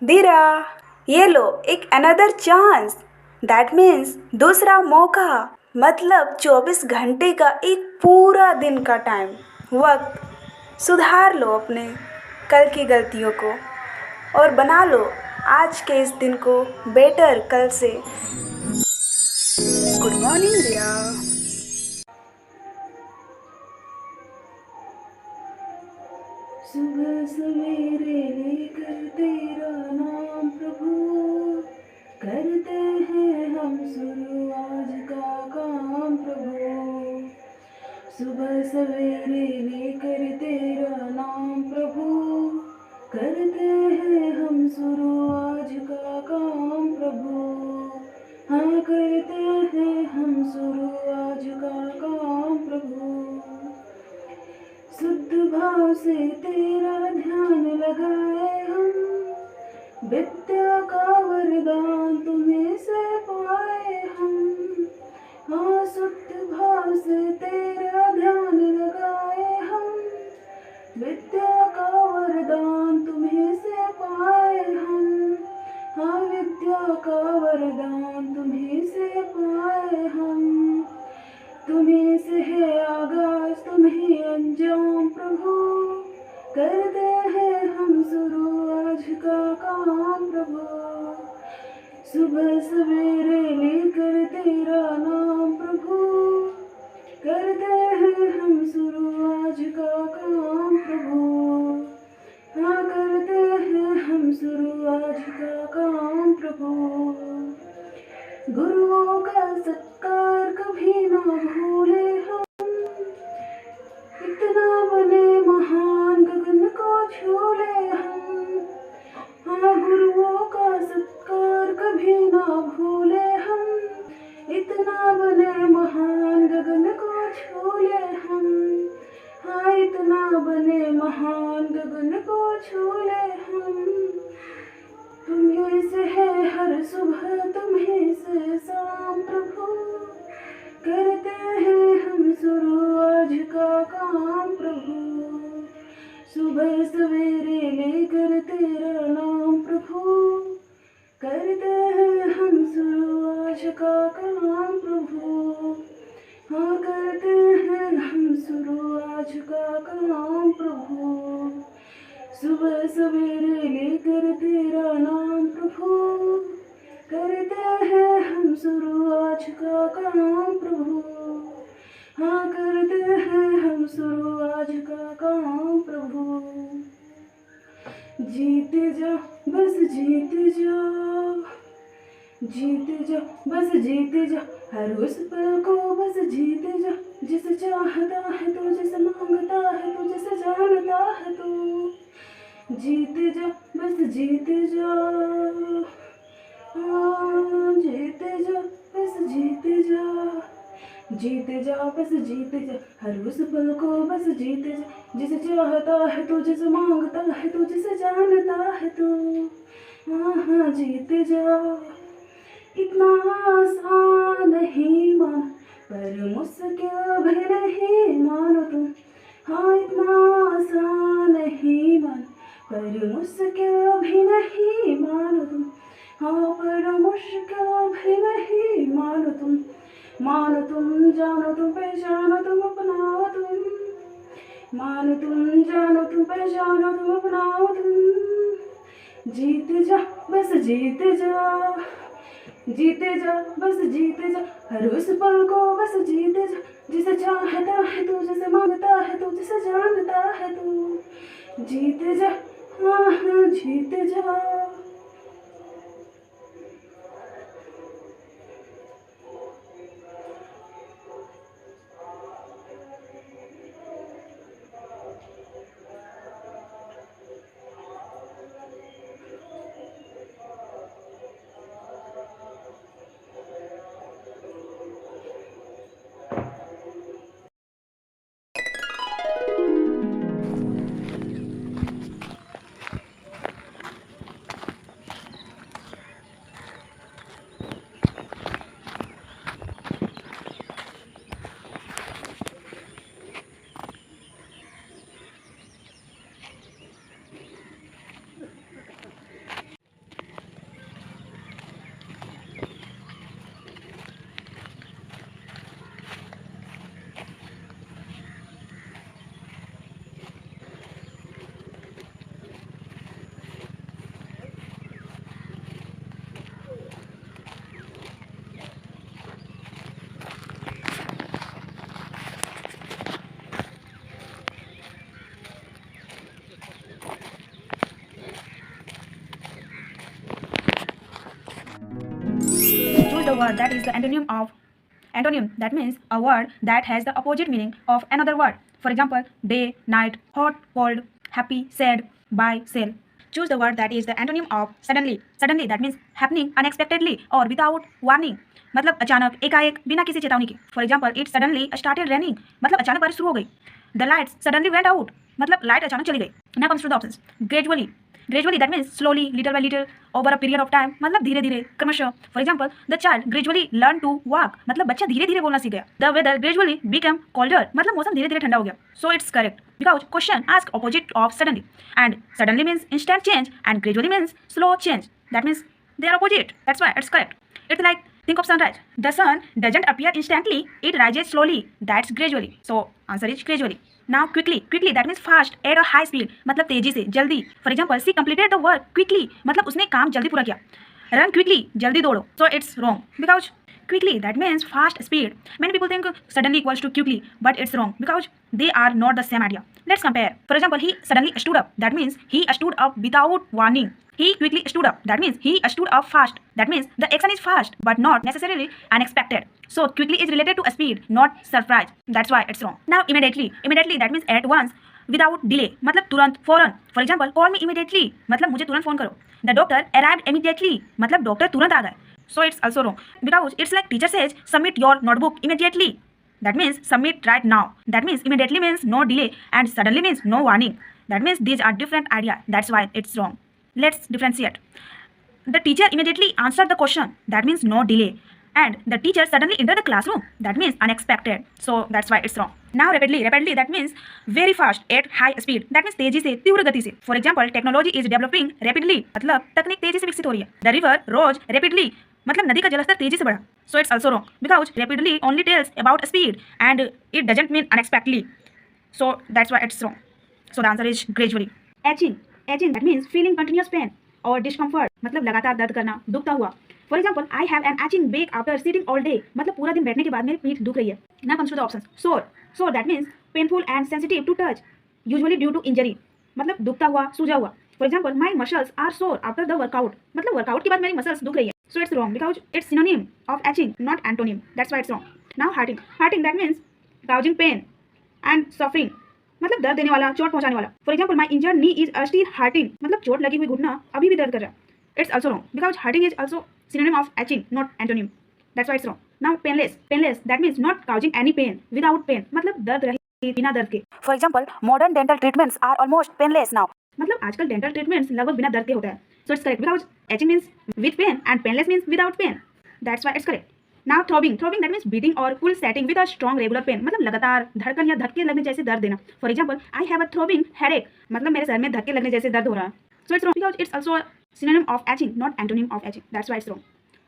धीरा, ये लो एक another chance. That means दूसरा मौका, मतलब 24 घंटे का एक पूरा दिन का टाइम, वक्त। सुधार लो अपने कल की गलतियों को और बना लो आज के इस दिन को बेटर कल से। गुड मॉर्निंग रिया। सुबह सवेरे लेकर तेरा नाम प्रभु, करते हैं हम शुरू आज का काम प्रभु। सुबह सवेरे लेकर तेरा नाम प्रभु, करते हैं हम शुरू आज का काम प्रभु। हाँ, करते हैं हम शुरू आज का काम प्रभु। शुद्ध भाव से तेरा ध्यान लगाए हम, विद्या का वरदान तुम्हें से पाए हम। हाँ, शुद्ध भाव से तेरा ध्यान लगाए हम, विद्या का वरदान तुम्हें से पाए हम। हाँ, विद्या का वरदान तुम्हें से पाए हम। तुम्हीं से है आगाज, तुम्हीं अंजाम प्रभु, करते हैं हम शुरू आज का काम प्रभु। सुबह सवेरे लेकर तेरा नाम प्रभु, करते हैं हम शुरू आज का काम प्रभु। हाँ, करते हैं हम शुरू आज का काम प्रभु। गुरुओं का सत्कार कभी ना भूले हम, इतना बने महान गगन को छू ले हम। हाँ, गुरुओं का सत्कार कभी ना भूले हम, इतना बने महान गगन को छू ले हम। हाँ, इतना बने महान गगन को छू ले हम। तुम्हीं से है हर सुबह, तुम्हीं से शाम प्रभु, करते हैं हम शुरू आज का काम प्रभु। सुबह सवेरे लेकर तेरा नाम प्रभु, करते हैं हम शुरू आज का काम प्रभु। हाँ, करते हैं हम शुरू आज का काम प्रभु। सुबह सवेरे लेकर तेरा नाम प्रभु, करते हैं हम शुरू आज का काम प्रभु। हाँ, करते हैं हम शुरू आज का काम प्रभु। जीते जा, बस जीते जा, जीते जा, बस जीते जा, हर उस पल को बस जीते जा, जिसे चाहता है तू, जिसे मांगता है तू, जिसे जानता है तू। जीते जा, बस जीते जा, हाँ, जीते जा, बस जीते जा, जीते जा, बस जीते जा, हर उस पल को बस जीते जा, जिसे चाहता है तू, जिसे मांगता है तू, जिसे जानता है तू। हाँ हाँ, जीते जा। इतना आसान नहीं मान, पर मुश्किल भी नहीं मानो तुम। हाँ, इतना आसान नहीं मान, पर मुश्किल भी नहीं मानो तुम। हाँ, पर मुश्किल भी नहीं मानो तुम। मानो तुम, जानो तुम, पहचानो तुम, अपनाओ तुम। मानो तुम, जानो तुम, पहचानो तुम, अपनाओ तुम। जीते जा, बस जीते जा, जीते जा, बस जीते जा, हर उस पल को बस जीते जा, जिसे चाहता है तू, जिसे मांगता है तू, जिसे जानता है तू। जीते जा, हाँ हाँ, जीते जा। the word that is the antonym. That means a word that has the opposite meaning of another word. For example, day, night, hot, cold, happy, sad, buy, sell. Choose the word that is the antonym of suddenly. Suddenly that means happening unexpectedly or without warning. मतलब अचानक, एकाएक, बिना किसी चेतावनी के. For example, it suddenly started raining. मतलब अचानक बारिश शुरू हो गई. The lights suddenly went out. मतलब लाइट अचानक चली गई. Now comes to the options. Gradually that means slowly, little by little, over a period of time. मतलब धीरे धीरे, क्रमशः. For example, the child gradually learned to walk. मतलब बच्चा धीरे धीरे बोलना सीख गया. The weather gradually became colder. मतलब मौसम धीरे धीरे ठंडा हो गया. So it's correct because question asks opposite of suddenly, and suddenly means instant change and gradually means slow change. That means they are opposite. That's why it's correct. It's like, think of sunrise. The sun doesn't appear instantly. It rises slowly. That's gradually. So answer is gradually. Now quickly that means fast at a high speed. मतलब तेजी से, जल्दी. For example, she completed the work quickly. मतलब उसने काम जल्दी पूरा किया. Run quickly, जल्दी दौड़ो. So it's wrong because quickly that means fast speed. Many people think suddenly equals to quickly, but it's wrong because they are not the same idea. Let's compare. For example, he suddenly stood up. That means he stood up without warning. He quickly stood up. That means he stood up fast. That means the action is fast but not necessarily unexpected. So quickly is related to a speed, not surprise. That's why it's wrong. Now immediately that means at once, without delay. मतलब तुरंत, फौरन. For example, call me immediately. मतलब मुझे तुरंत phone करो. The doctor arrived immediately. मतलब doctor तुरंत आ गए. So it's also wrong because it's like teacher says submit your notebook immediately. That means submit right now. That means immediately means no delay and suddenly means no warning. That means these are different ideas. That's why it's wrong. Let's differentiate. The teacher immediately answered the question. That means no delay. And the teacher suddenly entered the classroom. That means unexpected. So that's why it's wrong. Now rapidly that means very fast at high speed. That means तेजी से, तीव्र गति से. For example, technology is developing rapidly. मतलब तकनीक तेजी से विकसित हो रही है. The river rose rapidly. मतलब नदी का जलस्तर तेजी से बढ़ा. So it's also wrong because rapidly only tells about speed and it doesn't mean unexpectedly. So that's why it's wrong. So the answer is gradually. Aging that means feeling continuous pain or discomfort. मतलब लगातार दर्द करना, दुखता हुआ. For example, I have an aching back after sitting all day. मतलब पूरा दिन बैठने के बाद मेरी पीठ दुख रही है. Now comes to the options. Sore that means painful and sensitive to touch, usually due to injury. मतलब दुखता हुआ, सूजा हुआ. For example, my muscles are sore after the workout. मतलब वर्कआउट के बाद मेरी मसल्स दुख रही है. So it's wrong because it's synonym of aching, not antonym. That's why it's wrong. Now hurting that means causing pain and suffering. मतलब दर्द देने वाला, चोट पहुंचाने वाला. For example, my injured knee is still hurting. मतलब चोट लगी हुई घुटना अभी भी दर्द कर रहा है. It's also wrong because hurting is also synonym of aching, not antonym. That's why it's wrong. Now painless that means not causing any pain, without pain. मतलब दर्द रहित, बिना दर्द के. For example, modern dental treatments are almost painless now. मतलब आजकल dental treatments लगभग बिना दर्द के होता है. So it's correct because aching means with pain and painless means without pain. That's why it's correct. Now throbbing that means beating or pulsating with a strong regular pain. मतलब लगातार धड़कन या धक्के लगने जैसे दर्द देना. For example, I have a throbbing headache. मतलब मेरे सर में धक्के लगने जैसे दर्द हो रहा है. So it's wrong because it's also a synonym of aching, not antonym of aching. That's why it's wrong.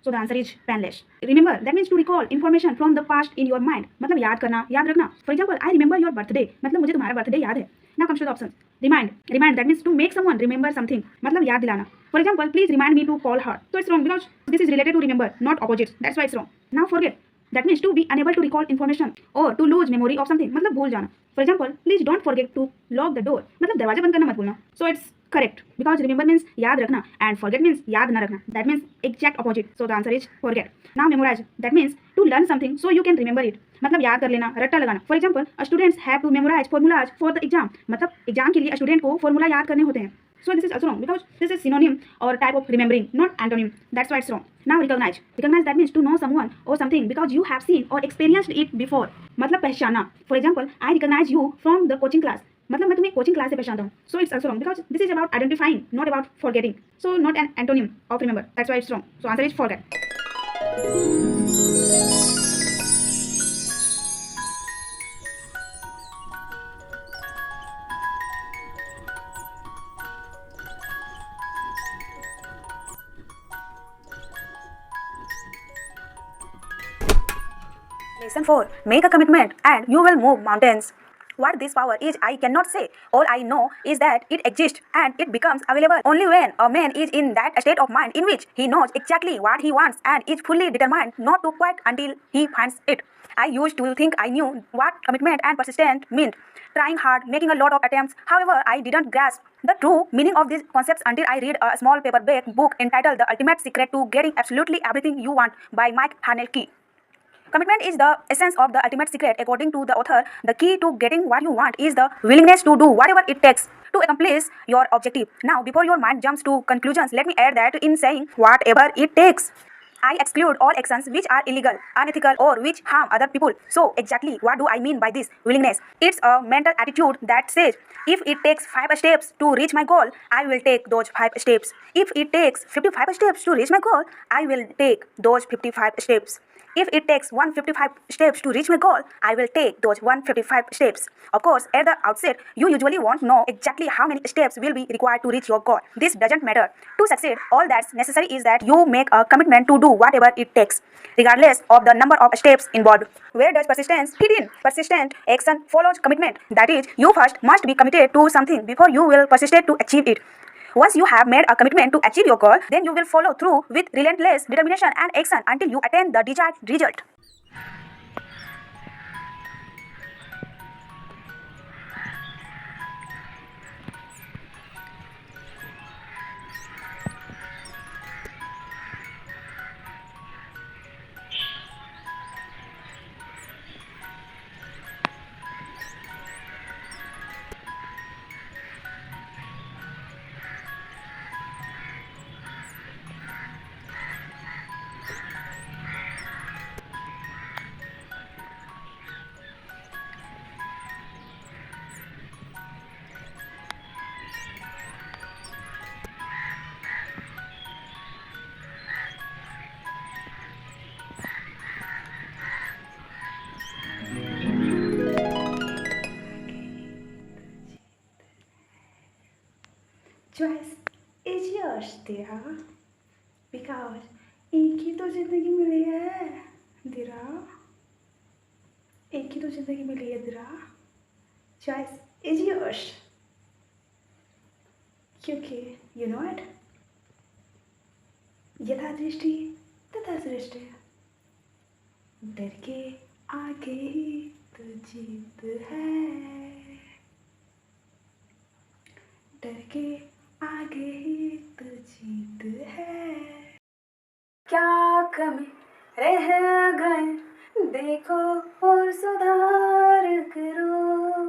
So the answer is painless. Remember that means to recall information from the past in your mind. मतलब याद करना, याद रखना. For example, I remember your birthday. मतलब मुझे तुम्हारा birthday याद है. Now comes to the options. Remind that means to make someone remember something. मतलब याद दिलाना. For example, please remind me to call her. So it's wrong because this is related to remember, not opposites. That's why it's wrong. Now forget. That means to be unable to recall information or to lose memory of something. मतलब भूल जाना. For example, please don't forget to lock the door. मतलब दरवाजा बंद करना मत भूलना. So it's correct because remember means याद रखना and forget means याद ना रखना. That means exact opposite. So the answer is forget. Now memorize. That means to learn something so you can remember it. मतलब याद कर लेना, रट्टा लगाना. For example, students have to memorize formulas for the exam. मतलब exam के लिए student को फॉर्मूला याद करने होते हैं. So this is also wrong because this is synonym or type of remembering, not antonym. That's why it's wrong. Now recognize that means to know someone or something because you have seen or experienced it before. मतलब पहचाना. For example, I recognize you from the coaching class. मतलब मैं तुम्हें coaching class से पहचानता हूँ. So it's also wrong because this is about identifying, not about forgetting. So not an antonym of remember. That's why it's wrong. So answer is forget. Lesson 4. Make a commitment and you will move mountains. What this power is, I cannot say. All I know is that it exists and it becomes available only when a man is in that state of mind in which he knows exactly what he wants and is fully determined not to quit until he finds it. I used to think I knew what commitment and persistence meant, trying hard, making a lot of attempts. However, I didn't grasp the true meaning of these concepts until I read a small paperback book entitled The Ultimate Secret to Getting Absolutely Everything You Want by Mike Haneke. Commitment is the essence of the ultimate secret. According to the author, the key to getting what you want is the willingness to do whatever it takes to accomplish your objective. Now, before your mind jumps to conclusions, let me add that in saying whatever it takes, I exclude all actions which are illegal, unethical, or which harm other people. So, exactly what do I mean by this willingness? It's a mental attitude that says, if it takes 5 steps to reach my goal, I will take those 5 steps. If it takes 55 steps to reach my goal, I will take those 55 steps. If it takes 155 steps to reach my goal, I will take those 155 steps. Of course, at the outset, you usually won't know exactly how many steps will be required to reach your goal. This doesn't matter. To succeed, all that's necessary is that you make a commitment to do whatever it takes, regardless of the number of steps involved. Where does persistence fit in? Persistent action follows commitment. That is, you first must be committed to something before you will persist to achieve it. Once you have made a commitment to achieve your goal, then you will follow through with relentless determination and action until you attain the desired result. Choice is yours, dear. Because एक ही तो जिंदगी मिली है, दिरा. एक ही तो जिंदगी मिली है, दिरा. Choice is yours. क्योंकि you know it. यथा दृष्टि तथा सृष्टि. डर के आगे ही तो जीत है. डर के आगे ही तो जीत है. क्या कमी रह गए देखो और सुधार करो.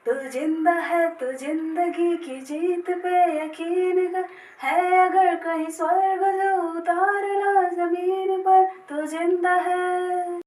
तू जिंदा है तो जिंदगी की जीत पे यकीन कर. है अगर कहीं स्वर्ग जो उतारना जमीन पर, तो जिंदा है.